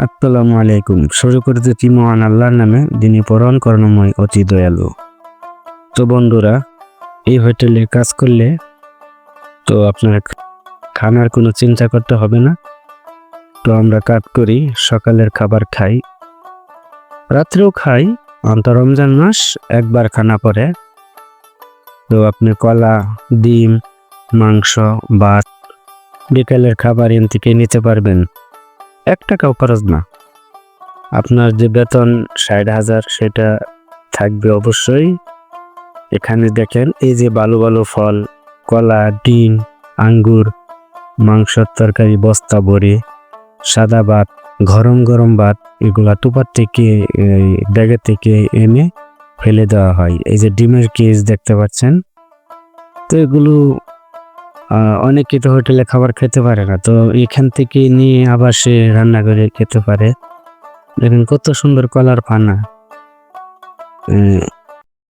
আসসালামু আলাইকুম। শুরু করতেছি মহান আল্লাহর নামে, যিনি পরম করুণাময় অতি দয়ালু। তো বন্ধুরা, এই হোটেলে কাজ করলে তো আপনার খানার কোনো চিন্তা করতে হবে না। তো আমরা কাজ করি, সকালের খাবার খাই, রাত্রেও খাই। রমজান মাস একবার খানা পরে। তো আপনি কলা, ডিম, মাংস, ভাত, বিকালের খাবার এন থেকে নিতে পারবেন। 1 টাকাও খরচ না। আপনার যে বেতন 60,000 সেটা থাকবে অবশ্যই। এখানে দেখেন, এই যে ভালো ভালো ফল, কলা, ডিম, আঙ্গুর, মাংসের তরকারি বস্তা ভরে, সাদা ভাত, গরম গরম ভাত, এগুলা টুপার থেকে ব্যাগের থেকে এনে ফেলে দেওয়া হয়। এই যে ডিমের কেজ দেখতে পাচ্ছেন। তো এগুলো অনেকে তো হোটেলে খাবার খেতে পারে না, তো এখান থেকে নিয়ে আবার সে রান্না করে খেতে পারে। দেখেন কত সুন্দর কলার ফানা।